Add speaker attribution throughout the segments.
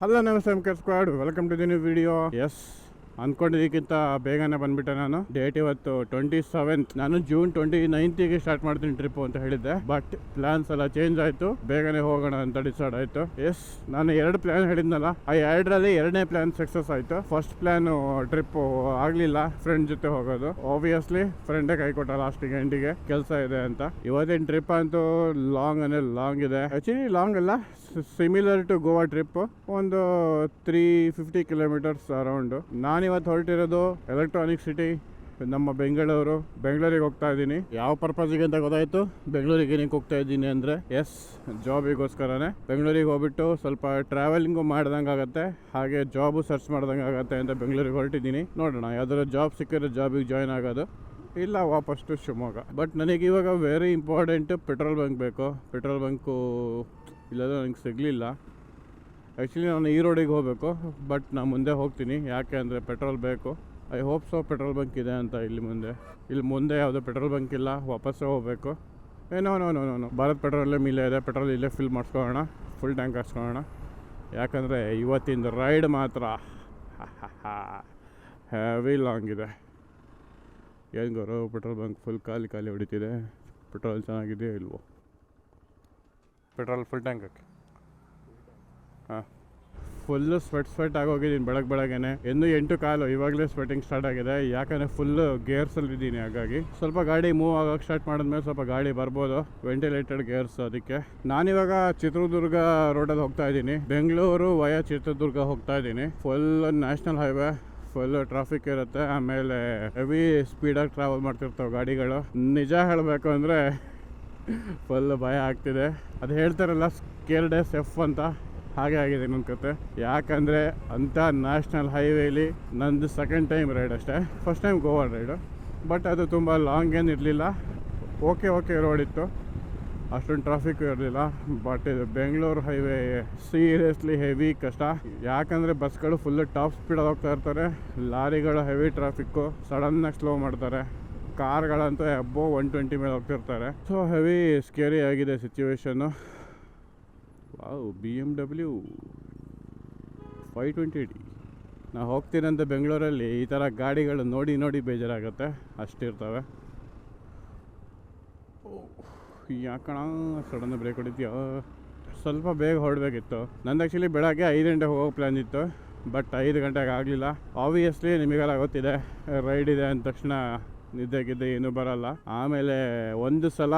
Speaker 1: Hello ನಮಸ್ತೆ M K squad, welcome to the new video. Yes, ಅಂದ್ಕೊಂಡಿದ್ದಕ್ಕಿಂತ ಬೇಗನೆ ಬಂದ್ಬಿಟ್ಟೆ ನಾನು. ಡೇಟ್ ಇವತ್ತು 27th. ನಾನು ಜೂನ್ 29th ಸ್ಟಾರ್ಟ್ ಮಾಡ್ತೀನಿ ಟ್ರಿಪ್ ಅಂತ ಹೇಳಿದ್ದೆ, ಬಟ್ ಪ್ಲಾನ್ಸ್ ಎಲ್ಲ ಚೇಂಜ್ ಆಯ್ತು. ಬೇಗನೆ ಹೋಗೋಣ ಅಂತ ಡಿಸೈಡ್ ಆಯ್ತು. ಎಸ್, ನಾನು 2 ಪ್ಲಾನ್ ಹೇಳಿದ್ನಲ್ಲ, ಆ 2ರಲ್ಲಿ 2ನೇ ಪ್ಲಾನ್ ಸಕ್ಸಸ್ ಆಯ್ತು. ಫಸ್ಟ್ ಪ್ಲಾನ್ ಟ್ರಿಪ್ ಆಗ್ಲಿಲ್ಲ, ಫ್ರೆಂಡ್ ಜೊತೆ ಹೋಗೋದು. ಆಬ್ವಿಯಸ್ಲಿ ಫ್ರೆಂಡೇ ಕೈ ಕೊಟ್ಟ ಲಾಸ್ಟಿಗೆ, ಎಂಡಿಗೆ ಕೆಲಸ ಇದೆ ಅಂತ. ಇವತ್ತಿನ ಟ್ರಿಪ್ ಅಂತೂ ಲಾಂಗ್ ಇದೆ. ಆಕ್ಚುಲಿ ಲಾಂಗ್ ಅಲ್ಲ, ಸಿಮಿಲರ್ ಟು ಗೋವಾ ಟ್ರಿಪ್. ಒಂದು 350 ಕಿಲೋಮೀಟರ್ಸ್ ಅರೌಂಡ್. ನಾನಿವತ್ತು ಹೊರಟಿರೋದು ಎಲೆಕ್ಟ್ರಾನಿಕ್ ಸಿಟಿ, ನಮ್ಮ ಬೆಂಗಳೂರಿಗೆ ಹೋಗ್ತಾ ಇದ್ದೀನಿ. ಯಾವ ಪರ್ಪಸ್ಗೆ ಅಂತ ಗೊತ್ತಾಯ್ತು. ಬೆಂಗಳೂರಿಗೆ ಏನಕ್ಕೆ ಹೋಗ್ತಾ ಇದ್ದೀನಿ ಅಂದರೆ, ಎಸ್, ಜಾಬಿಗೋಸ್ಕರನೇ. ಬೆಂಗಳೂರಿಗೆ ಹೋಗ್ಬಿಟ್ಟು ಸ್ವಲ್ಪ ಟ್ರಾವೆಲಿಂಗು ಮಾಡ್ದಂಗೆ ಆಗುತ್ತೆ, ಹಾಗೆ ಜಾಬು ಸರ್ಚ್ ಮಾಡ್ದಂಗೆ ಆಗುತ್ತೆ ಅಂತ ಬೆಂಗಳೂರಿಗೆ ಹೊರಟಿದ್ದೀನಿ. ನೋಡೋಣ, ಯಾವ್ದಾದ್ರು ಜಾಬ್ ಸಿಕ್ಕಿದ್ರೆ ಜಾಬಿಗೆ ಜಾಯ್ನ್ ಆಗೋದು, ಇಲ್ಲ ವಾಪಸ್ ಟು ಶಿವಮೊಗ್ಗ. ಬಟ್ ನನಗೆ ಇವಾಗ ವೆರಿ ಇಂಪಾರ್ಟೆಂಟ್ ಪೆಟ್ರೋಲ್ ಬಂಕ್ ಬೇಕು. ಪೆಟ್ರೋಲ್ ಬಂಕು ಇಲ್ಲದ್ರೆ ನನಗೆ ಸಿಗಲಿಲ್ಲ. ಆ್ಯಕ್ಚುಲಿ ನಾನು ಈ ರೋಡಿಗೆ ಹೋಗಬೇಕು, ಬಟ್ ನಾನು ಮುಂದೆ ಹೋಗ್ತೀನಿ. ಯಾಕೆ ಅಂದರೆ ಪೆಟ್ರೋಲ್ ಬೇಕು. I hope so petrol bunk ಇದೆ ಅಂತ. ಇಲ್ಲಿ ಮುಂದೆ ಯಾವುದೋ ಪೆಟ್ರೋಲ್ ಬಂಕ್ ಇಲ್ಲ, ವಾಪಸ್ಸೇ ಹೋಗಬೇಕು. ನೋ ಭಾರತ್ ಪೆಟ್ರೋಲೇ ಮೇಲೆ ಇದೆ. ಪೆಟ್ರೋಲ್ ಇಲ್ಲೇ ಫಿಲ್ ಮಾಡಿಸ್ಕೊಳ್ಳೋಣ, ಫುಲ್ ಟ್ಯಾಂಕ್ ಹಾಕ್ಸ್ಕೊಳ್ಳೋಣ. ಯಾಕಂದರೆ ಇವತ್ತಿನ ರೈಡ್ ಮಾತ್ರ ಹೆವಿ ಲಾಂಗ್ ಇದೆ. ಏನು ಗುರು, ಪೆಟ್ರೋಲ್ ಬಂಕ್ ಫುಲ್ ಖಾಲಿ ಹೊಡಿತಿದೆ. ಪೆಟ್ರೋಲ್ ಚೆನ್ನಾಗಿದೆಯೋ ಇಲ್ವೋ? ಪೆಟ್ರೋಲ್ ಫುಲ್ ಟ್ಯಾಂಕ್ ಹಾಕಿ. ಹಾಂ, ಫುಲ್ಲು ಸ್ವೆಟ್ ಆಗೋಗಿದ್ದೀನಿ ಬೆಳಗ್ಗೆನೆ. ಇನ್ನೂ 8 ಕಾಲು, ಇವಾಗಲೇ ಸ್ವೆಟಿಂಗ್ ಸ್ಟಾರ್ಟ್ ಆಗಿದೆ. ಯಾಕಂದರೆ ಫುಲ್ಲು ಗೇರ್ಸಲ್ಲಿದ್ದೀನಿ. ಹಾಗಾಗಿ ಸ್ವಲ್ಪ ಗಾಡಿ ಮೂವ್ ಆಗೋಕ್ಕೆ ಸ್ಟಾರ್ಟ್ ಮಾಡಿದ್ಮೇಲೆ ಸ್ವಲ್ಪ ಗಾಡಿ ಬರ್ಬೋದು, ವೆಂಟಿಲೇಟೆಡ್ ಗೇರ್ಸ್. ಅದಕ್ಕೆ ನಾನಿವಾಗ ಚಿತ್ರದುರ್ಗ ರೋಡಲ್ಲಿ ಹೋಗ್ತಾ ಇದ್ದೀನಿ. ಬೆಂಗಳೂರು ವಯಾ ಚಿತ್ರದುರ್ಗ ಹೋಗ್ತಾ ಇದ್ದೀನಿ. Full national highway, full traffic ಇರುತ್ತೆ. ಆಮೇಲೆ ಹೆವಿ ಸ್ಪೀಡಾಗಿ ಟ್ರಾವೆಲ್ ಮಾಡ್ತಿರ್ತಾವೆ ಗಾಡಿಗಳು. ನಿಜ ಹೇಳಬೇಕು ಅಂದರೆ ಫುಲ್ ಭಯ ಆಗ್ತಿದೆ. ಅದು ಹೇಳ್ತಾರಲ್ಲ, ಸ್ಕೇರ್ಡ್ ಎಫ್ ಅಂತ, ಹಾಗೆ ಆಗಿದೆ ನನ್ನ ಕತೆ. ಯಾಕಂದರೆ ಅಂಥ ನ್ಯಾಷನಲ್ ಹೈವೇಲಿ ನಂದು ಸೆಕೆಂಡ್ ಟೈಮ್ ರೈಡ್ ಅಷ್ಟೇ. First time Goa raid, but ಅದು ತುಂಬ ಲಾಂಗ್ ಏನು ಇರಲಿಲ್ಲ. ಓಕೆ ರೋಡ್ ಇತ್ತು, ಅಷ್ಟೊಂದು ಟ್ರಾಫಿಕ್ ಇರಲಿಲ್ಲ. ಬಟ್ ಇದು ಬೆಂಗಳೂರು ಹೈವೇ ಸೀರಿಯಸ್ಲಿ ಹೆವಿ ಕಷ್ಟ. ಯಾಕಂದರೆ ಬಸ್ಗಳು ಫುಲ್ಲು ಟಾಪ್ ಸ್ಪೀಡಲ್ಲಿ ಹೋಗ್ತಾ ಇರ್ತಾರೆ, ಲಾರಿಗಳು ಹೆವಿ ಟ್ರಾಫಿಕ್ಕು, ಸಡನ್ನಾಗಿ ಸ್ಲೋ ಮಾಡ್ತಾರೆ. ಕಾರ್ಗಳಂತೂ ಅಬ್ಬೋ 120 ಮೇಲೆ ಹೋಗ್ತಿರ್ತಾರೆ. ಸೊ ಹೆವಿ ಸ್ಕೇರಿ ಆಗಿದೆ ಸಿಚುವೇಶನ್ನು. Wow, BMW 520D. ನಾವು ಹೋಗ್ತೀನಂತ ಬೆಂಗಳೂರಲ್ಲಿ ಈ ಥರ ಗಾಡಿಗಳು ನೋಡಿ ಬೇಜಾರಾಗುತ್ತೆ, ಅಷ್ಟಿರ್ತವೆ. ಯಾಕಣ ಸಡನ್ ಬ್ರೇಕ್ ಹೊಡಿತೀಯೋ? ಸ್ವಲ್ಪ ಬೇಗ ಹೊರಡಬೇಕಿತ್ತು. ನಂದು ಆ್ಯಕ್ಚುಲಿ ಬೆಳಗ್ಗೆ 5 ಗಂಟೆಗೆ ಹೋಗೋ ಪ್ಲ್ಯಾನ್ ಇತ್ತು, ಬಟ್ 5 ಗಂಟೆಗೆ ಆಗಲಿಲ್ಲ. ಆಬ್ವಿಯಸ್ಲಿ ನಿಮಗೆಲ್ಲ ಗೊತ್ತಿದೆ, ರೈಡ್ ಇದೆ ಅಂದ ತಕ್ಷಣ ನಿದ್ದೆಗಿದ್ದೆ ಏನೂ ಬರೋಲ್ಲ. ಆಮೇಲೆ ಒಂದು ಸಲ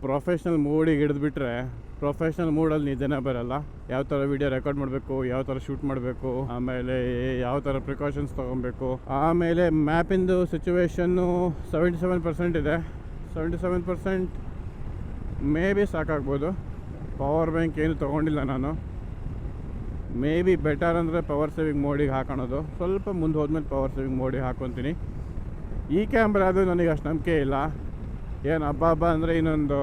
Speaker 1: ಪ್ರೊಫೆಷ್ನಲ್ ಮೂಡಿಗೆ ಹಿಡಿದ್ಬಿಟ್ರೆ ಪ್ರೊಫೆಷ್ನಲ್ ಮೂಡಲ್ಲಿ ನಿದ್ದೆನೇ ಬರೋಲ್ಲ. ಯಾವ ಥರ ವೀಡಿಯೋ ರೆಕಾರ್ಡ್ ಮಾಡಬೇಕು, ಯಾವ ಥರ ಶೂಟ್ ಮಾಡಬೇಕು, ಆಮೇಲೆ ಯಾವ ಥರ ಪ್ರಿಕಾಷನ್ಸ್ ತೊಗೊಬೇಕು. ಆಮೇಲೆ ಮ್ಯಾಪಿಂದು ಸಿಚುವೇಶನ್ನು 77% ಇದೆ. 77% ಮೇ ಬಿ ಸಾಕಾಗ್ಬೋದು. ಪವರ್ ಬ್ಯಾಂಕ್ ಏನು ತೊಗೊಂಡಿಲ್ಲ ನಾನು. ಮೇ ಬಿ ಬೆಟರ್ ಅಂದರೆ ಪವರ್ ಸೇವಿಂಗ್ ಮೋಡಿಗೆ ಹಾಕೋಣದು. ಸ್ವಲ್ಪ ಮುಂದೆ ಹೋದ್ಮೇಲೆ ಪವರ್ ಸೇವಿಂಗ್ ಮೋಡಿಗೆ ಹಾಕ್ಕೊತೀನಿ. ಈ ಕ್ಯಾಮ್ರಾ ಅದು ನನಗೆ ಅಷ್ಟು ನಂಬಿಕೆ ಇಲ್ಲ. ಏನು ಹಬ್ಬ ಅಂದರೆ ಇನ್ನೊಂದು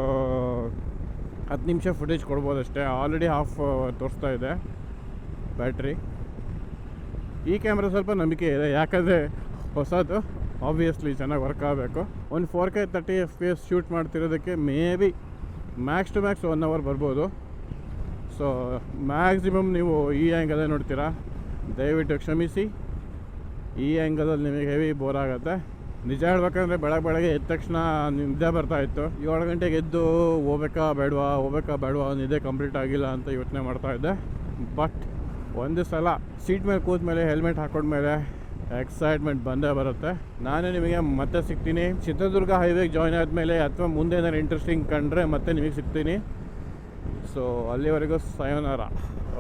Speaker 1: 10 ನಿಮಿಷ ಫುಟೇಜ್ ಕೊಡ್ಬೋದಷ್ಟೇ. ಆಲ್ರೆಡಿ ಹಾಫ್ ತೋರಿಸ್ತಾ ಇದೆ ಬ್ಯಾಟ್ರಿ. ಈ ಕ್ಯಾಮ್ರಾ ಸ್ವಲ್ಪ ನಂಬಿಕೆ ಇದೆ, ಯಾಕಂದರೆ ಹೊಸದು, ಆಬ್ವಿಯಸ್ಲಿ ಚೆನ್ನಾಗಿ ವರ್ಕ್ ಆಗಬೇಕು. ಒಂದು 4K 30 FPS ಶೂಟ್ ಮಾಡ್ತಿರೋದಕ್ಕೆ maybe max to max 1 hour ಬರ್ಬೋದು. ಸೊ ಮ್ಯಾಕ್ಸಿಮಮ್ ನೀವು ಈ ಆ್ಯಂಗಲೇ ನೋಡ್ತೀರಾ, ದಯವಿಟ್ಟು ಕ್ಷಮಿಸಿ. ಈ ಆ್ಯಂಗಲಲ್ಲಿ ನಿಮಗೆ ಹೆವಿ ಬೋರ್ ಆಗುತ್ತೆ. ನಿಜ ಹೇಳ್ಬೇಕಂದ್ರೆ ಬೆಳಗ್ಗೆ ಎದ್ದ ತಕ್ಷಣ ನಿದ್ದೆ ಬರ್ತಾಯಿತ್ತು. 7 ಗಂಟೆಗೆ ಎದ್ದು ಹೋಗ್ಬೇಕಾ ಬೇಡವಾ ನಿದ್ದೆ ಕಂಪ್ಲೀಟ್ ಆಗಿಲ್ಲ ಅಂತ ಯೋಚನೆ ಮಾಡ್ತಾಯಿದ್ದೆ. ಬಟ್ ಒಂದು ಸಲ ಸೀಟ್ ಮೇಲೆ ಕೂತ್ಮೇಲೆ ಹೆಲ್ಮೆಟ್ ಹಾಕೊಂಡ್ಮೇಲೆ ಎಕ್ಸೈಟ್ಮೆಂಟ್ ಬಂದೇ ಬರುತ್ತೆ. ನಾನೇ ನಿಮಗೆ ಮತ್ತೆ ಸಿಗ್ತೀನಿ ಚಿತ್ರದುರ್ಗ ಹೈವೇಗೆ ಜಾಯ್ನ್ ಆದಮೇಲೆ, ಅಥವಾ ಮುಂದೆ ಏನಾದ್ರು ಇಂಟ್ರೆಸ್ಟಿಂಗ್ ಕಂಡ್ರೆ ಮತ್ತೆ ನಿಮಗೆ ಸಿಗ್ತೀನಿ. ಸೊ ಅಲ್ಲಿವರೆಗೂ ಸಯೋನಾರ.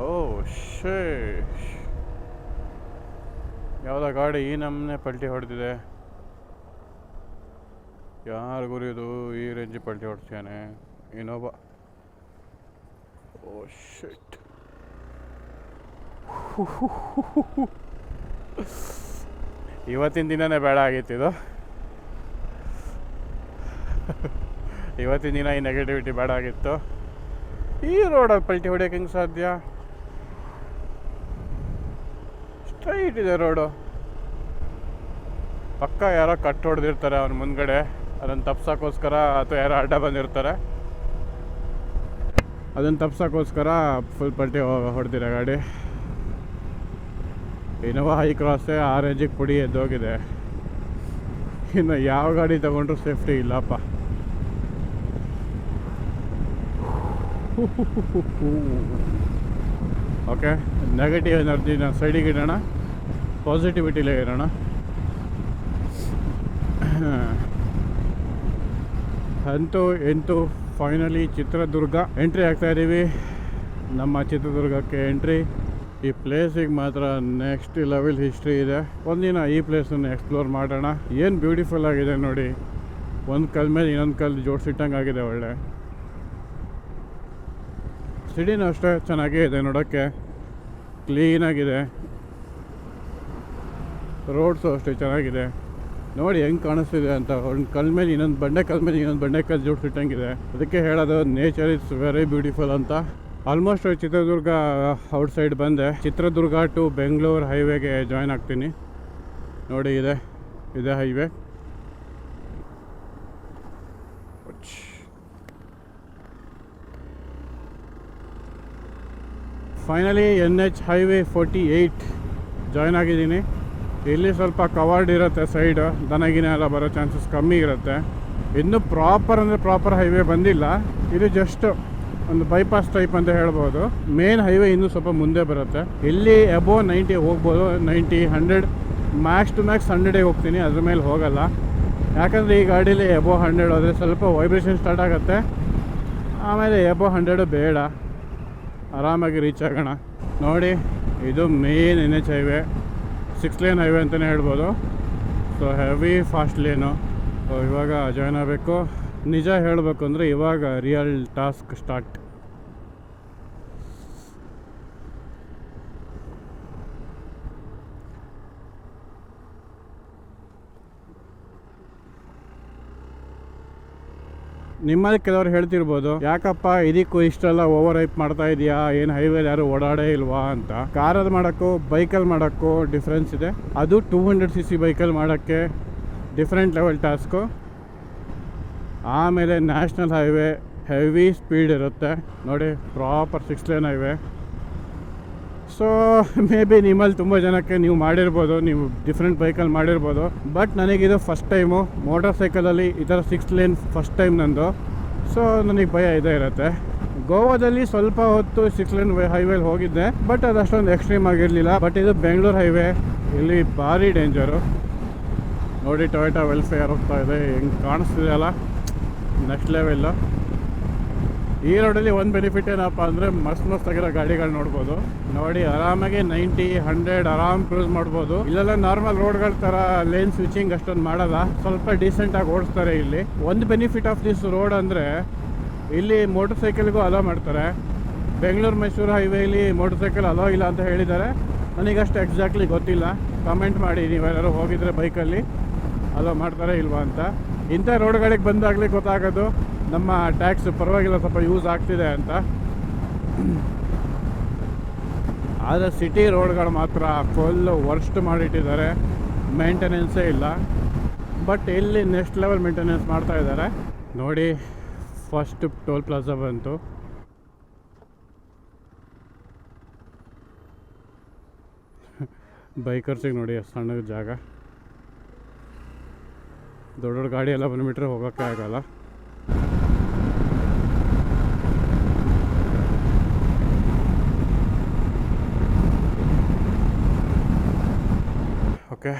Speaker 1: ಓ ಶೇ, ಯಾವುದೋ ಗಾಡಿ ಈ ನಮ್ಮನೆ ಪಲ್ಟಿ ಹೊಡೆದಿದೆ. ಯಾರು ಗುರಿಯೋದು ಈ ರೇಂಜ್ ಪಲ್ಟಿ ಹೊಡ್ಸ್ಯಾನೆ ಇನ್ನೊಬ್ಬ. ಓ ಶಿಟ್. ಇವತ್ತಿನ ದಿನನೇ ಬೇಡ ಆಗಿತ್ತಿದು. ಇವತ್ತಿನ ದಿನ ಈ ನೆಗೆಟಿವಿಟಿ ಬೇಡ ಆಗಿತ್ತು. ಈ ರೋಡಲ್ಲಿ ಪಲ್ಟಿ ಹೊಡಿಯೋಕೆ ಹೆಂಗೆ ಸಾಧ್ಯ? ಸ್ಟ್ರೈಟ್ ಇದೆ ರೋಡು. ಪಕ್ಕ ಯಾರೋ ಕಟ್ ಹೊಡೆದಿರ್ತಾರೆ ಅವನ ಮುಂದ್ಗಡೆ, ಅದನ್ನು ತಪ್ಸೋಕ್ಕೋಸ್ಕರ, ಅಥವಾ ಯಾರೋ ಅಡ್ಡ ಬಂದಿರ್ತಾರೆ, ಅದನ್ನು ತಪ್ಸೋಕ್ಕೋಸ್ಕರ ಫುಲ್ ಪಲ್ಟಿ ಹೊಡೆದಿರೋ ಗಾಡಿ. ಇನೋವಾ ಹೈ ಕ್ರಾಸೇ ಆ ರೇಂಜಿಗೆ ಪುಡಿ ಎದ್ದೋಗಿದೆ. ಇನ್ನು ಯಾವ ಗಾಡಿ ತಗೊಂಡ್ರು ಸೇಫ್ಟಿ ಇಲ್ಲಪ್ಪ. ಓಕೆ, ನೆಗೆಟಿವ್ ಎನರ್ಜಿನ ಸೈಡಿಗೆ ಇಡೋಣ, ಪಾಸಿಟಿವಿಟಿಲೇ ಇರೋಣ. ಅಂತೂ ಫೈನಲಿ ಚಿತ್ರದುರ್ಗ ಎಂಟ್ರಿ ಆಗ್ತಾ ಇದ್ದೀವಿ. ನಮ್ಮ ಚಿತ್ರದುರ್ಗಕ್ಕೆ ಎಂಟ್ರಿ. ಈ ಪ್ಲೇಸಿಗೆ ಮಾತ್ರ ನೆಕ್ಸ್ಟ್ ಲೆವೆಲ್ ಹಿಸ್ಟ್ರಿ ಇದೆ. ಒಂದಿನ ಈ ಪ್ಲೇಸನ್ನು ಎಕ್ಸ್ಪ್ಲೋರ್ ಮಾಡೋಣ. ಏನು ಬ್ಯೂಟಿಫುಲ್ ಆಗಿದೆ ನೋಡಿ, ಒಂದು ಕಲ್ ಮೇಲೆ ಇನ್ನೊಂದು ಕಲ್ಲು ಜೋಡಿಸಿಟ್ಟಂಗೆ ಆಗಿದೆ. ಒಳ್ಳೆ ಸಿಟಿನೂ ಅಷ್ಟೇ ಚೆನ್ನಾಗೇ ಇದೆ, ನೋಡೋಕ್ಕೆ ಕ್ಲೀನಾಗಿದೆ. ರೋಡ್ಸು ಅಷ್ಟೇ ಚೆನ್ನಾಗಿದೆ. ನೋಡಿ ಹೆಂಗೆ ಕಾಣಿಸ್ತಿದೆ ಅಂತ. ಒಂದು ಕಲ್ ಮೇಲೆ ಇನ್ನೊಂದು ಬಂಡೆಕಲ್ಲು ಜೋಡಿಸಿಟ್ಟಂಗಿದೆ. ಅದಕ್ಕೆ ಹೇಳೋದು ನೇಚರ್ ಇಸ್ ವೆರಿ ಬ್ಯೂಟಿಫುಲ್ ಅಂತ. ಆಲ್ಮೋಸ್ಟ್ ಚಿತ್ರದುರ್ಗ ಔಟ್ಸೈಡ್ ಬಂದೆ. ಚಿತ್ರದುರ್ಗ ಟು ಬೆಂಗಳೂರು ಹೈವೇಗೆ ಜಾಯ್ನ್ ಆಗ್ತೀನಿ. ನೋಡಿ ಇದೆ highway. Finally NH highway 48 join ಆಗಿದ್ದೀನಿ. ಇಲ್ಲಿ ಸ್ವಲ್ಪ ಕವರ್ಡ್ ಇರುತ್ತೆ ಸೈಡ್, ದನಗಿನ ಎಲ್ಲ ಬರೋ ಚಾನ್ಸಸ್ ಕಮ್ಮಿ ಇರುತ್ತೆ. ಇನ್ನೂ ಪ್ರಾಪರ್ ಹೈವೇ ಬಂದಿಲ್ಲ. ಇದು ಜಸ್ಟ್ ಒಂದು ಬೈಪಾಸ್ ಟೈಪ್ ಅಂತ ಹೇಳ್ಬೋದು. ಮೇನ್ ಹೈವೇ ಇನ್ನೂ ಸ್ವಲ್ಪ ಮುಂದೆ ಬರುತ್ತೆ. ಇಲ್ಲಿ ಅಬೋವ್ 90 ಹೋಗ್ಬೋದು, 90, 100, ಮ್ಯಾಕ್ಸ್ ಟು ಮ್ಯಾಕ್ಸ್ 100 ಹೋಗ್ತೀನಿ. ಅದ್ರ ಮೇಲೆ ಹೋಗಲ್ಲ, ಯಾಕಂದರೆ ಈ ಗಾಡೀಲಿ ಅಬೋವ್ 100 ಹೋದರೆ ಸ್ವಲ್ಪ ವೈಬ್ರೇಷನ್ ಸ್ಟಾರ್ಟ್ ಆಗುತ್ತೆ. ಆಮೇಲೆ ಅಬೋವ್ 100 ಬೇಡ, ಆರಾಮಾಗಿ ರೀಚ್ ಆಗೋಣ. ನೋಡಿ, ಇದು main NH highway, 6 lane highway ಅಂತಲೇ ಹೇಳ್ಬೋದು. So heavy fast lane. So ಇವಾಗ ಜಾಯ್ನ್ ಆಗಬೇಕು. ನಿಜ ಹೇಳಬೇಕು ಅಂದರೆ ಇವಾಗ ರಿಯಲ್ ಟಾಸ್ಕ್ ಸ್ಟಾರ್ಟ್. ನಿಮ್ಮಲ್ಲಿ ಕೆಲವರು ಹೇಳ್ತಿರ್ಬೋದು, ಯಾಕಪ್ಪ ಇದಕ್ಕೂ ಇಷ್ಟೆಲ್ಲ ಓವರ್ ಹೈಪ್ ಮಾಡ್ತಾ ಇದೆಯಾ, ಏನು ಹೈವೇಲಿ ಯಾರು ಓಡಾಡೇ ಇಲ್ವಾ ಅಂತ. ಕಾರಲ್ಲಿ ಮಾಡೋಕ್ಕೂ ಬೈಕಲ್ಲಿ ಮಾಡೋಕ್ಕೂ ಡಿಫ್ರೆನ್ಸ್ ಇದೆ. ಅದು 200cc ಬೈಕಲ್ಲಿ ಮಾಡೋಕ್ಕೆ ಡಿಫ್ರೆಂಟ್ ಲೆವೆಲ್ ಟಾಸ್ಕು. ಆಮೇಲೆ ನ್ಯಾಷನಲ್ ಹೈವೇ ಹೆವಿ ಸ್ಪೀಡ್ ಇರುತ್ತೆ ನೋಡಿ, proper 6 lane highway. So may be ನಿಮ್ಮಲ್ಲಿ ತುಂಬ ಜನಕ್ಕೆ ನೀವು ಮಾಡಿರ್ಬೋದು, ನೀವು ಡಿಫ್ರೆಂಟ್ ಬೈಕಲ್ಲಿ ಮಾಡಿರ್ಬೋದು. ಬಟ್ ನನಗಿದು ಫಸ್ಟ್ ಟೈಮು ಮೋಟರ್ ಸೈಕಲಲ್ಲಿ ಈ ಥರ 6 ಲೇನ್ ಫಸ್ಟ್ ಟೈಮ್ ನಂದು. ಸೊ ನನಗೆ ಭಯ ಇರುತ್ತೆ. ಗೋವಾದಲ್ಲಿ ಸ್ವಲ್ಪ ಹೊತ್ತು 6 ಲೇನ್ ಹೈವೇಲಿ ಹೋಗಿದ್ದೆ, ಬಟ್ ಅದು ಅಷ್ಟೊಂದು ಎಕ್ಸ್ಟ್ರೀಮ್ ಆಗಿರಲಿಲ್ಲ. ಬಟ್ ಇದು ಬೆಂಗಳೂರು ಹೈವೇ, ಇಲ್ಲಿ ಭಾರಿ ಡೇಂಜರು. ನೋಡಿ ಟೊಯೋಟಾ ವೆಲ್ಫೇರ್ ಹೋಗ್ತಾ ಇದೆ, ಹೆಂಗೆ ಕಾಣಿಸ್ತಿದೆ ಅಲ್ಲ, ನೆಕ್ಸ್ಟ್ ಲೆವೆಲ್ಲು. ಈ ರೋಡಲ್ಲಿ ಒಂದು ಬೆನಿಫಿಟ್ ಏನಪ್ಪ ಅಂದರೆ ಮಸ್ತಾಗಿರೋ ಗಾಡಿಗಳು ನೋಡ್ಬೋದು. ನೋಡಿ ಆರಾಮಾಗಿ 90, 100 ಆರಾಮ್ ಕ್ರೂಸ್ ಮಾಡ್ಬೋದು. ಇಲ್ಲೆಲ್ಲ ನಾರ್ಮಲ್ ರೋಡ್ಗಳ ಥರ ಲೇನ್ ಸ್ವಿಚಿಂಗ್ ಅಷ್ಟೊಂದು ಮಾಡಲ್ಲ, ಸ್ವಲ್ಪ ಡೀಸೆಂಟಾಗಿ ಓಡಿಸ್ತಾರೆ. ಇಲ್ಲಿ ಒಂದು ಬೆನಿಫಿಟ್ ಆಫ್ ದಿಸ್ ರೋಡ್ ಅಂದರೆ ಇಲ್ಲಿ ಮೋಟರ್ ಸೈಕಲ್ಗೂ ಅಲೋ ಮಾಡ್ತಾರೆ. ಬೆಂಗಳೂರು ಮೈಸೂರು ಹೈವೇಲಿ ಮೋಟರ್ ಸೈಕಲ್ ಅಲೋ ಇಲ್ಲ ಅಂತ ಹೇಳಿದ್ದಾರೆ. ನನಗಷ್ಟು ಎಕ್ಸಾಕ್ಟ್ಲಿ ಗೊತ್ತಿಲ್ಲ, ಕಮೆಂಟ್ ಮಾಡಿ ನೀವೆಲ್ಲರೂ ಹೋಗಿದ್ರೆ ಬೈಕಲ್ಲಿ ಅಲೋ ಮಾಡ್ತಾರೆ ಇಲ್ವಾ ಅಂತ. ಇಂಥ ರೋಡ್ಗಳಿಗೆ ಬಂದಾಗಲೇ ಗೊತ್ತಾಗೋದು ನಮ್ಮ ಟ್ಯಾಕ್ಸ್ ಪರವಾಗಿಲ್ಲ, ಸ್ವಲ್ಪ ಯೂಸ್ ಆಗ್ತಿದೆ ಅಂತ. ಆದರೆ ಸಿಟಿ ರೋಡ್ಗಳು ಮಾತ್ರ ಫುಲ್ ವರ್ಸ್ಟ್ ಮಾಡಿಟ್ಟಿದ್ದಾರೆ, ಮೇಂಟೆನೆನ್ಸೇ ಇಲ್ಲ. ಬಟ್ ಇಲ್ಲಿ ನೆಕ್ಸ್ಟ್ ಲೆವೆಲ್ ಮೇಂಟೆನೆನ್ಸ್ ಮಾಡ್ತಾ ಇದ್ದಾರೆ. ನೋಡಿ ಫಸ್ಟ್ ಟೋಲ್ ಪ್ಲಾಜಾ ಬಂತು. ಬೈಕರ್ಸಿಗೆ ನೋಡಿ ಎಷ್ಟು ಸಣ್ಣ ಜಾಗ, ದೊಡ್ಡ ದೊಡ್ಡ ಗಾಡಿ ಎಲ್ಲ ಬಂದುಬಿಟ್ರೆ ಹೋಗೋಕ್ಕೆ ಆಗಲ್ಲ. ಓಕೆ,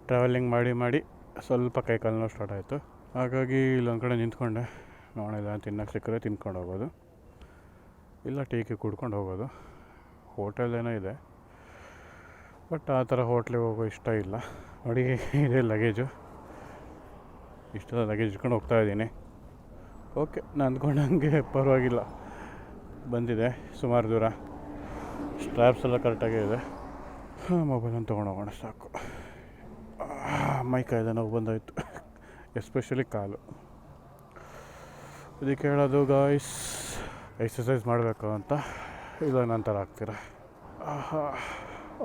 Speaker 1: ಟ್ರಾವೆಲಿಂಗ್ ಮಾಡಿ ಸ್ವಲ್ಪ ಕೈಕಾಲು ಸ್ಟಾರ್ಟ್ ಆಯಿತು. ಹಾಗಾಗಿ ಇಲ್ಲೊಂದು ಕಡೆ ನಿಂತ್ಕೊಂಡೆ, ನೋಡಿಲ್ಲ ತಿನ್ನೋಕ್ಕೆ ಸಿಕ್ಕರೆ ತಿನ್ಕೊಂಡು ಹೋಗೋದು, ಇಲ್ಲ ಟೀಕೆ ಕುಡ್ಕೊಂಡು ಹೋಗೋದು. ಹೋಟೆಲ್ ಏನೋ ಇದೆ, ಬಟ್ ಆ ಥರ ಹೋಟ್ಲಿಗೆ ಹೋಗೋ ಇಷ್ಟ ಇಲ್ಲ. ನೋಡಿ ಇದೇ ಲಗೇಜು, ಇಷ್ಟೆಲ್ಲ ಲಗೇಜ್ ಇಟ್ಕೊಂಡು ಹೋಗ್ತಾಯಿದ್ದೀನಿ. ಓಕೆ, ನಾನು ಅಂದ್ಕೊಂಡಂಗೆ ಪರವಾಗಿಲ್ಲ, ಬಂದಿದೆ ಸುಮಾರು ದೂರ. ಸ್ಟ್ರ್ಯಾಪ್ಸ್ ಎಲ್ಲ ಕರೆಕ್ಟಾಗೇ ಇದೆ. ಮೊಬೈಲನ್ನು ತೊಗೊಂಡೋಗೋಣ ಸಾಕು. ಮೈ ಕಾಯ್ದೆ ನೋವು ಬಂದಾಯಿತು, ಎಸ್ಪೆಷಲಿ ಕಾಲು. ಇದಕ್ಕೆ ಹೇಳೋದು ಗಾಯ್ಸ್, ಎಕ್ಸಸೈಸ್ ಮಾಡಬೇಕು ಅಂತ. ಇಲ್ಲ ನಂತರ ಆಗ್ತೀರ.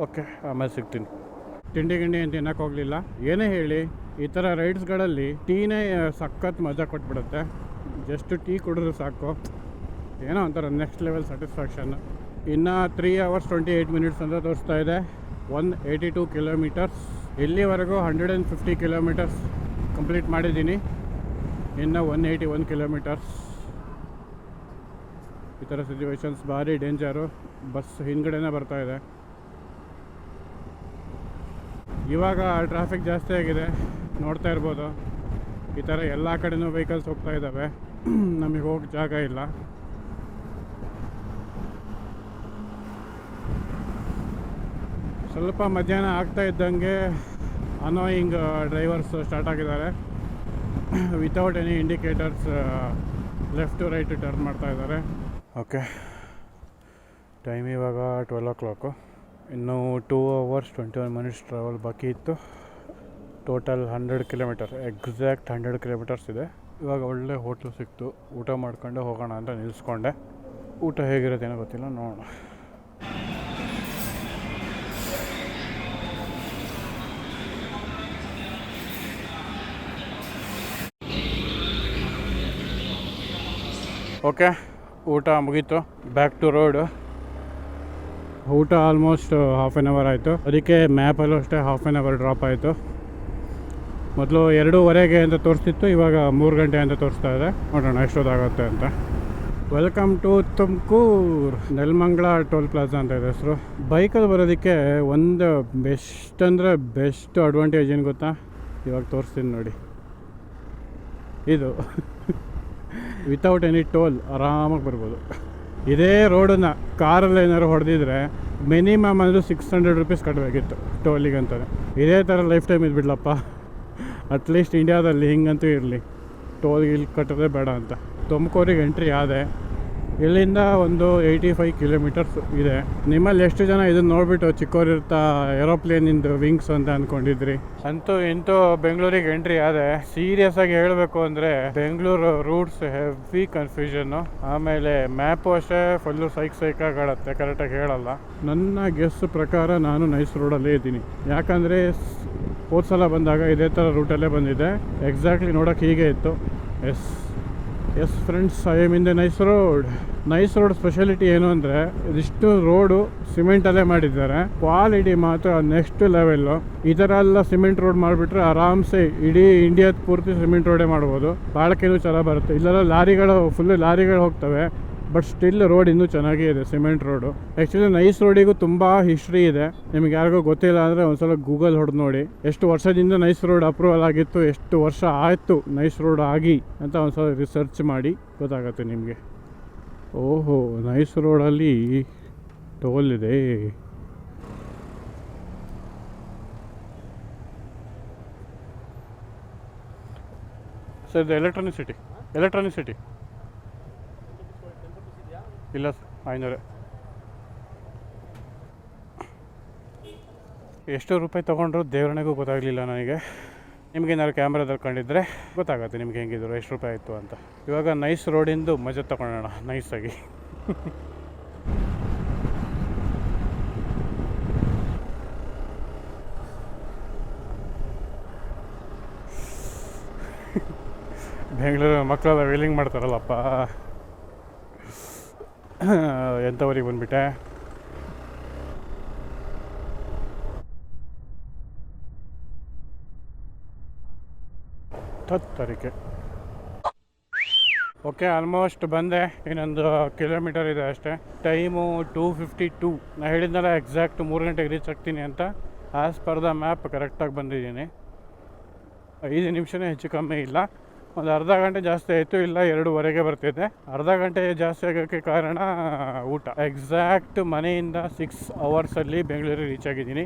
Speaker 1: ಓಕೆ, ಆಮೇಲೆ ಸಿಗ್ತೀನಿ. ತಿಂಡಿ ಅಂತ ತಿನ್ನಕ್ಕೆ ಹೋಗಲಿಲ್ಲ. ಏನೇ ಹೇಳಿ, ಈ ಥರ ರೈಡ್ಸ್ಗಳಲ್ಲಿ ಟೀನೇ ಸಖತ್ ಮಜಾ ಕೊಟ್ಬಿಡುತ್ತೆ. ಜಸ್ಟ್ ಟೀ ಕುಡಿದ್ರೆ ಸಾಕು, ಏನೋ ಒಂಥರ ನೆಕ್ಸ್ಟ್ ಲೆವೆಲ್ ಸ್ಯಾಟಿಸ್ಫ್ಯಾಕ್ಷನ್. ಇನ್ನು 3 hours 28 minutes ಅಂತ ತೋರಿಸ್ತಾ ಇದೆ. 182 ಕಿಲೋಮೀಟರ್ಸ್. ಇಲ್ಲಿವರೆಗೂ 150 ಕಿಲೋಮೀಟರ್ಸ್ ಕಂಪ್ಲೀಟ್ ಮಾಡಿದ್ದೀನಿ. ಇನ್ನು 181 ಕಿಲೋಮೀಟರ್ಸ್. ಈ ಥರ ಸಿಚುವೇಶನ್ಸ್ ಭಾರಿ ಡೇಂಜರು. ಬಸ್ ಹಿಂದ್ಗಡೆನೇ ಬರ್ತಾ ಇದೆ. ಇವಾಗ ಟ್ರಾಫಿಕ್ ಜಾಸ್ತಿ ಆಗಿದೆ, ನೋಡ್ತಾ ಇರ್ಬೋದು. ಈ ಥರ ಎಲ್ಲ ಕಡೆನೂ ವೆಹಿಕಲ್ಸ್ ಹೋಗ್ತಾ ಇದ್ದಾವೆ. ನಮಗೆ ಹೋಗೋ ಜಾಗ ಇಲ್ಲ. ಸ್ವಲ್ಪ ಮಧ್ಯಾಹ್ನ ಆಗ್ತಾ ಇದ್ದಂಗೆ ಅನಾಯಿಂಗ್ ಡ್ರೈವರ್ಸ್ ಸ್ಟಾರ್ಟ್ ಆಗಿದ್ದಾರೆ. Without any indicators left to right turn ಮಾಡ್ತಾ ಇದ್ದಾರೆ. ಓಕೆ, ಟೈಮ್ ಇವಾಗ 12 o'clock. ಇನ್ನು 2 hours 21 minutes ಟ್ರಾವೆಲ್ ಬಾಕಿ ಇತ್ತು. ಟೋಟಲ್ 100 ಕಿಲೋಮೀಟರ್, ಎಕ್ಸಾಕ್ಟ್ 100 ಕಿಲೋಮೀಟರ್ಸ್ ಇದೆ. ಇವಾಗ ಒಳ್ಳೆ ಹೋಟ್ಲು ಸಿಕ್ತು, ಊಟ ಮಾಡ್ಕೊಂಡು ಹೋಗೋಣ ಅಂತ ನಿಲ್ಲಿಸ್ಕೊಂಡೆ. ಊಟ ಹೇಗಿರುತ್ತೇನೋ ಗೊತ್ತಿಲ್ಲ, ನೋಡೋಣ. ಓಕೆ, ಊಟ ಮುಗೀತು. Back to road. ಊಟ ಆಲ್ಮೋಸ್ಟ್ ಹಾಫ್ ಆನ್ ಅವರ್ ಆಯಿತು. ಅದಕ್ಕೆ ಮ್ಯಾಪಲ್ಲೂ ಅಷ್ಟೇ ಹಾಫ್ ಆನ್ ಅವರ್ ಡ್ರಾಪ್ ಆಯಿತು. ಮೊದಲು 2:15 ಅಂತ ತೋರಿಸ್ತಿತ್ತು, ಇವಾಗ 3 ಗಂಟೆ ಅಂತ ತೋರಿಸ್ತಾ ಇದೆ. ನೋಡೋಣ ಎಷ್ಟೊತ್ತಾಗುತ್ತೆ ಅಂತ. Welcome to Tumakuru. Nelamangala toll plaza ಅಂತ ಇದೆ ಹೆಸರು. ಬೈಕಲ್ಲಿ ಬರೋದಕ್ಕೆ ಒಂದು ಬೆಸ್ಟ್ ಅಂದರೆ ಬೆಸ್ಟ್ ಅಡ್ವಾಂಟೇಜ್ ಏನು ಗೊತ್ತಾ? ಇವಾಗ ತೋರಿಸ್ತೀನಿ ನೋಡಿ. ಇದು ವಿತೌಟ್ ಎನಿ ಟೋಲ್ ಆರಾಮಾಗಿ ಬರ್ಬೋದು. ಇದೇ ರೋಡನ್ನು ಕಾರಲ್ಲಿ ಏನಾದ್ರು ಹೊಡೆದಿದ್ರೆ ಮಿನಿಮಮ್ ಅಂದರೆ 600 rupees ಕಟ್ಟಬೇಕಿತ್ತು ಟೋಲಿಗೆ ಅಂತಾರೆ. ಇದೇ ಥರ ಲೈಫ್ ಟೈಮ್ ಇದ್ಬಿಡ್ಲಪ್ಪ. ಅಟ್ಲೀಸ್ಟ್ ಇಂಡಿಯಾದಲ್ಲಿ ಹಿಂಗಂತೂ ಇರಲಿ, ಟೋಲ್ಗೆ ಇಲ್ಲಿ ಕಟ್ಟೋದೇ ಬೇಡ ಅಂತ. ತುಮಕೂರಿಗೆ ಎಂಟ್ರಿ ಆದೆ. ಇಲ್ಲಿಂದ ಒಂದು 85 ಕಿಲೋಮೀಟರ್ಸ್ ಇದೆ. ನಿಮ್ಮಲ್ಲಿ ಎಷ್ಟು ಜನ ಇದನ್ನು ನೋಡಿಬಿಟ್ಟು ಚಿಕ್ಕವರಿರ್ತಾ ಏರೋಪ್ಲೇನಿಂದು ವಿಂಗ್ಸ್ ಅಂತ ಅಂದ್ಕೊಂಡಿದ್ರಿ? ಅಂತೂ ಇಂತೂ ಬೆಂಗಳೂರಿಗೆ ಎಂಟ್ರಿ ಆದೆ. ಸೀರಿಯಸ್ ಆಗಿ ಹೇಳಬೇಕು ಅಂದರೆ ಬೆಂಗಳೂರು ರೂಟ್ಸ್ ಹೆವಿ ಕನ್ಫ್ಯೂಷನ್ನು. ಆಮೇಲೆ ಮ್ಯಾಪು ಅಷ್ಟೇ ಫುಲ್ಲು ಸೈಕಾಗುತ್ತೆ, ಕರೆಕ್ಟಾಗಿ ಹೇಳಲ್ಲ. ನನ್ನ ಗೆಸ್ ಪ್ರಕಾರ ನಾನು ನೈಸ್ ರೋಡಲ್ಲೇ ಇದ್ದೀನಿ. ಯಾಕಂದರೆ ಹೋದ ಸಲ ಬಂದಾಗ ಇದೇ ಥರ ರೂಟಲ್ಲೇ ಬಂದಿದೆ. ಎಕ್ಸಾಕ್ಟ್ಲಿ ನೋಡೋಕೆ ಹೀಗೆ ಇತ್ತು. S friends, I am in the nice road. Nice road speciality ಏನು ಅಂದರೆ ಇದಿಷ್ಟು ರೋಡು ಸಿಮೆಂಟಲ್ಲೇ ಮಾಡಿದ್ದಾರೆ. ಕ್ವಾಲಿಟಿ ಮಾತ್ರ ನೆಕ್ಸ್ಟ್ ಲೆವೆಲ್ಲು. ಈ ಥರ ಎಲ್ಲ ಸಿಮೆಂಟ್ ರೋಡ್ ಮಾಡಿಬಿಟ್ರೆ ಆರಾಮ್ಸೆ ಇಡೀ ಇಂಡಿಯಾದ ಪೂರ್ತಿ ಸಿಮೆಂಟ್ ರೋಡೇ ಮಾಡ್ಬೋದು. ಬಾಳಕೆನೂ ಚೆನ್ನಾಗಿ ಬರುತ್ತೆ. ಇಲ್ಲೆಲ್ಲ ಫುಲ್ಲು ಲಾರಿಗಳು ಹೋಗ್ತವೆ. ಬಟ್ ಸ್ಟಿಲ್ ರೋಡ್ ಇನ್ನೂ ಚೆನ್ನಾಗೇ ಇದೆ, ಸಿಮೆಂಟ್ ರೋಡು. ಆ್ಯಕ್ಚುಲಿ ನೈಸ್ ರೋಡಿಗೂ ತುಂಬ ಹಿಸ್ಟ್ರಿ ಇದೆ. ನಿಮಗೆ ಯಾರಿಗೂ ಗೊತ್ತಿಲ್ಲ ಅಂದರೆ ಒಂದ್ಸಲ ಗೂಗಲ್ ಹೊಡೆದು ನೋಡಿ, ಎಷ್ಟು ವರ್ಷದಿಂದ ನೈಸ್ ರೋಡ್ ಅಪ್ರೂವಲ್ ಆಗಿತ್ತು, ಎಷ್ಟು ವರ್ಷ ಆಯಿತು ನೈಸ್ ರೋಡ್ ಆಗಿ ಅಂತ ಒಂದ್ಸಲ ರಿಸರ್ಚ್ ಮಾಡಿ ಗೊತ್ತಾಗುತ್ತೆ ನಿಮಗೆ. ಓಹೋ, ನೈಸ್ ರೋಡಲ್ಲಿ ಟೋಲ್ ಇದೆ. ಸರ್ ಇದು ಎಲೆಕ್ಟ್ರಾನಿಸಿಟಿ ಇಲ್ಲ ಸರ್, 500. ಎಷ್ಟು ರೂಪಾಯಿ ತೊಗೊಂಡ್ರು ದೇವರನಿಗೂ ಗೊತ್ತಾಗಲಿಲ್ಲ ನನಗೆ. ನಿಮಗೇನಾದ್ರು ಕ್ಯಾಮ್ರಾದಲ್ಲಿ ಕಂಡಿದ್ರೆ ಗೊತ್ತಾಗುತ್ತೆ ನಿಮ್ಗೆ ಹೆಂಗಿದ್ರು ಎಷ್ಟು ರೂಪಾಯಿ ಆಯಿತು ಅಂತ. ಇವಾಗ ನೈಸ್ ರೋಡಿಂದು ಮಜಾ ತೊಗೊಳ್ಳೋಣ ನೈಸಾಗಿ. ಬೆಂಗಳೂರು ಮಕ್ಕಳೆಲ್ಲ ವೀಲಿಂಗ್ ಮಾಡ್ತಾರಲ್ಲಪ್ಪ, ಎಂಥವರಿಗೆ ಬಂದುಬಿಟ್ಟೆ. ತಾರೀಕೆ ಓಕೆ, ಆಲ್ಮೋಸ್ಟ್ ಬಂದೆ. ಇನ್ನೊಂದು ಕಿಲೋಮೀಟರ್ ಇದೆ ಅಷ್ಟೇ. ಟೈಮು 2:52. ನಾನು ಹೇಳಿದ್ನಲ್ಲ ಎಕ್ಸಾಕ್ಟ್ 3 ಗಂಟೆಗೆ ರೀಚ್ ಆಗ್ತೀನಿ ಅಂತ. ಆ್ಯಸ್ ಪರ್ ದ ಮ್ಯಾಪ್ ಕರೆಕ್ಟಾಗಿ ಬಂದಿದ್ದೀನಿ. 5 ನಿಮಿಷನೇ ಹೆಚ್ಚು ಕಮ್ಮಿ ಇಲ್ಲ. ಒಂದು ಅರ್ಧ ಗಂಟೆ ಜಾಸ್ತಿ ಆಯಿತು, ಇಲ್ಲ 2:15 ಬರ್ತಿದ್ದೆ. ಅರ್ಧ ಗಂಟೆ ಜಾಸ್ತಿ ಆಗೋಕ್ಕೆ ಕಾರಣ ಊಟ. ಎಕ್ಸಾಕ್ಟ್ ಮನೆಯಿಂದ 6 ಅವರ್ಸಲ್ಲಿ ಬೆಂಗಳೂರಿಗೆ ರೀಚ್ ಆಗಿದ್ದೀನಿ.